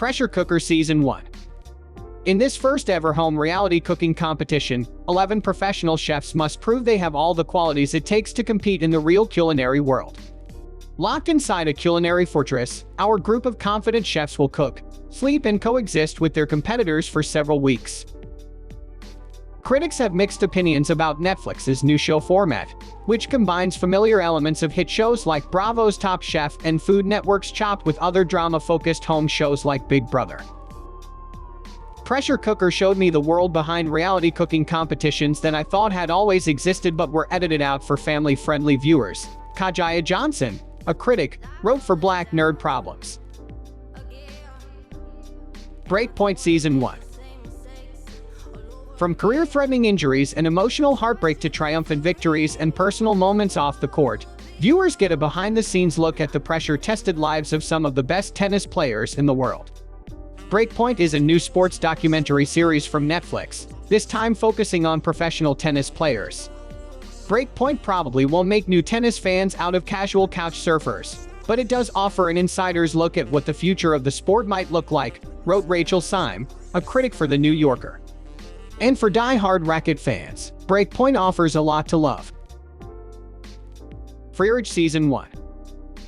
Pressure Cooker Season 1. In this first-ever home reality cooking competition, 11 professional chefs must prove they have all the qualities it takes to compete in the real culinary world. Locked inside a culinary fortress, our group of confident chefs will cook, sleep, and coexist with their competitors for several weeks. Critics have mixed opinions about Netflix's new show format, which combines familiar elements of hit shows like Bravo's Top Chef and Food Network's Chopped with other drama-focused home shows like Big Brother. Pressure Cooker showed me the world behind reality cooking competitions that I thought had always existed but were edited out for family-friendly viewers, Kajaya Johnson, a critic, wrote for Black Nerd Problems. Breakpoint Season 1. From career-threatening injuries and emotional heartbreak to triumphant victories and personal moments off the court, viewers get a behind-the-scenes look at the pressure-tested lives of some of the best tennis players in the world. Breakpoint is a new sports documentary series from Netflix, this time focusing on professional tennis players. Breakpoint probably won't make new tennis fans out of casual couch surfers, but it does offer an insider's look at what the future of the sport might look like, wrote Rachel Syme, a critic for The New Yorker. And for die-hard racket fans, Breakpoint offers a lot to love. Free-Rage Season 1.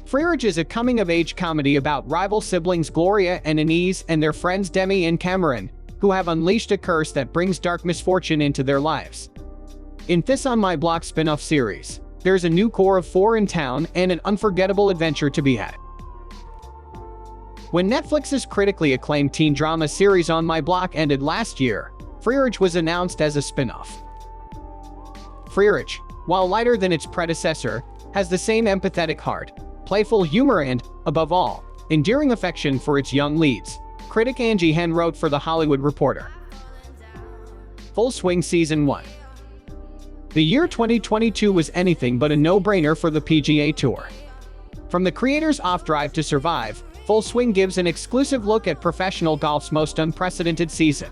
Free-Rage is a coming-of-age comedy about rival siblings Gloria and Anise and their friends Demi and Cameron, who have unleashed a curse that brings dark misfortune into their lives. In this On My Block spin-off series, there's a new core of 4 in town and an unforgettable adventure to be had. When Netflix's critically acclaimed teen drama series On My Block ended last year, Free-Rage was announced as a spin-off. Free-Rage, while lighter than its predecessor, has the same empathetic heart, playful humor and, above all, endearing affection for its young leads, critic Angie Hen wrote for The Hollywood Reporter. Full Swing Season 1. The year 2022 was anything but a no-brainer for the PGA Tour. From the creators of Drive to Survive, Full Swing gives an exclusive look at professional golf's most unprecedented season.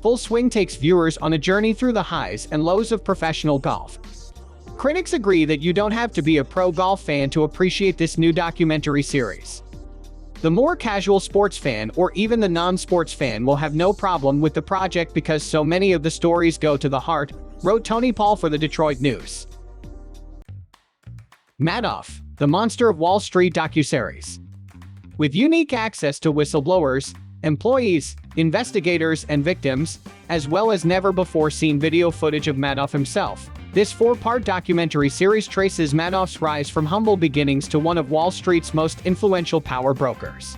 Full Swing takes viewers on a journey through the highs and lows of professional golf. Critics agree that you don't have to be a pro golf fan to appreciate this new documentary series. The more casual sports fan or even the non-sports fan will have no problem with the project because so many of the stories go to the heart, wrote Tony Paul for the Detroit News. Madoff, the Monster of Wall Street docuseries. With unique access to whistleblowers, employees, investigators, and victims, as well as never-before-seen video footage of Madoff himself, this 4-part documentary series traces Madoff's rise from humble beginnings to one of Wall Street's most influential power brokers.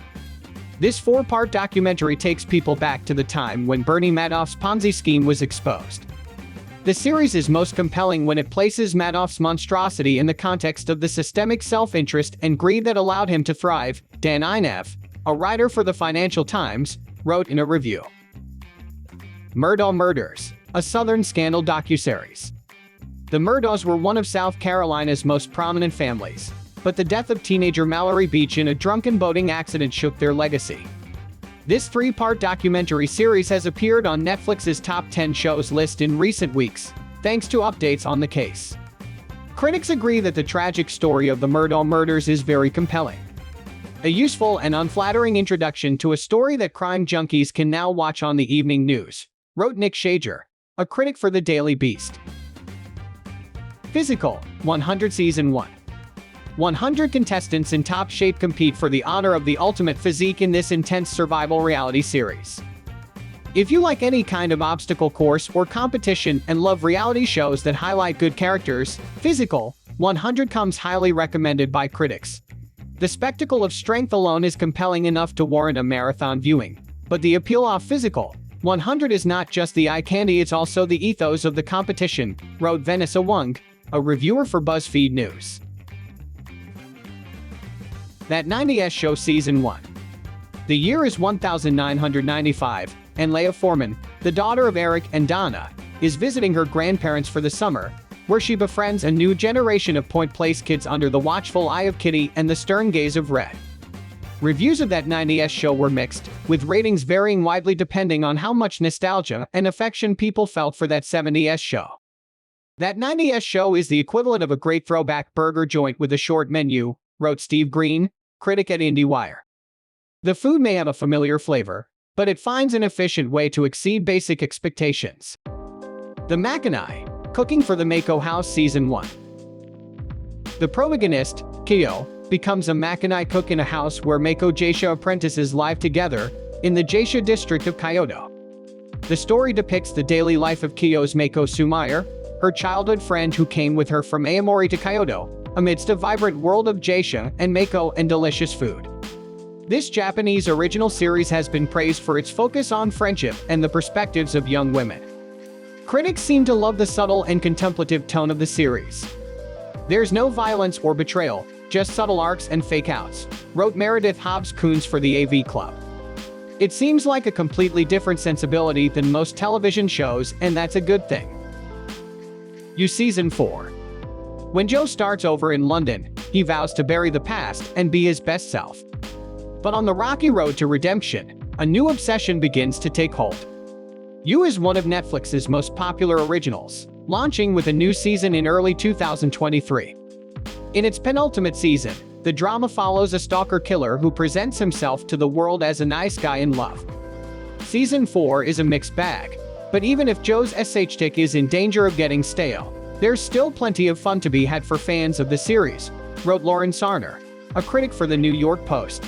This 4-part documentary takes people back to the time when Bernie Madoff's Ponzi scheme was exposed. The series is most compelling when it places Madoff's monstrosity in the context of the systemic self-interest and greed that allowed him to thrive, Dan Inev, a writer for the Financial Times, wrote in a review. Murdaugh Murders, a Southern Scandal docuseries. The Murdaughs were one of South Carolina's most prominent families, but the death of teenager Mallory Beach in a drunken boating accident shook their legacy. This 3-part documentary series has appeared on Netflix's top 10 shows list in recent weeks, thanks to updates on the case. Critics agree that the tragic story of the Murdaugh murders is very compelling. A useful and unflattering introduction to a story that crime junkies can now watch on the evening news, wrote Nick Shager, a critic for The Daily Beast. Physical, 100 Season 1. 100 contestants in top shape compete for the honor of the ultimate physique in this intense survival reality series. If you like any kind of obstacle course or competition and love reality shows that highlight good characters, Physical, 100 comes highly recommended by critics. The spectacle of strength alone is compelling enough to warrant a marathon viewing, but the appeal of Physical, 100 is not just the eye candy, it's also the ethos of the competition, wrote Vanessa Wong, a reviewer for BuzzFeed News. That 90s Show Season 1. The year is 1995, and Leah Foreman, the daughter of Eric and Donna, is visiting her grandparents for the summer, where she befriends a new generation of Point Place kids under the watchful eye of Kitty and the stern gaze of Red. Reviews of that 90s show were mixed, with ratings varying widely depending on how much nostalgia and affection people felt for that 70s show. That 90s show is the equivalent of a great throwback burger joint with a short menu, wrote Steve Green, critic at IndieWire. The food may have a familiar flavor, but it finds an efficient way to exceed basic expectations. The Makanai, Cooking for the Mako House Season 1. The protagonist, Kyo, becomes a Makanai cook in a house where Mako geisha apprentices live together in the geisha district of Kyoto. The story depicts the daily life of Kyo's Mako Sumayer, her childhood friend who came with her from Aomori to Kyoto, amidst a vibrant world of geisha and Mako and delicious food. This Japanese original series has been praised for its focus on friendship and the perspectives of young women. Critics seem to love the subtle and contemplative tone of the series. "There's no violence or betrayal, just subtle arcs and fake-outs," wrote Meredith Hobbs-Koons for the AV Club. "It seems like a completely different sensibility than most television shows, and that's a good thing." Season 4. When Joe starts over in London, he vows to bury the past and be his best self. But on the rocky road to redemption, a new obsession begins to take hold. You is one of Netflix's most popular originals, launching with a new season in early 2023. In its penultimate season, the drama follows a stalker killer who presents himself to the world as a nice guy in love. Season 4 is a mixed bag, but even if Joe's shtick is in danger of getting stale, there's still plenty of fun to be had for fans of the series, wrote Lauren Sarner, a critic for the New York Post.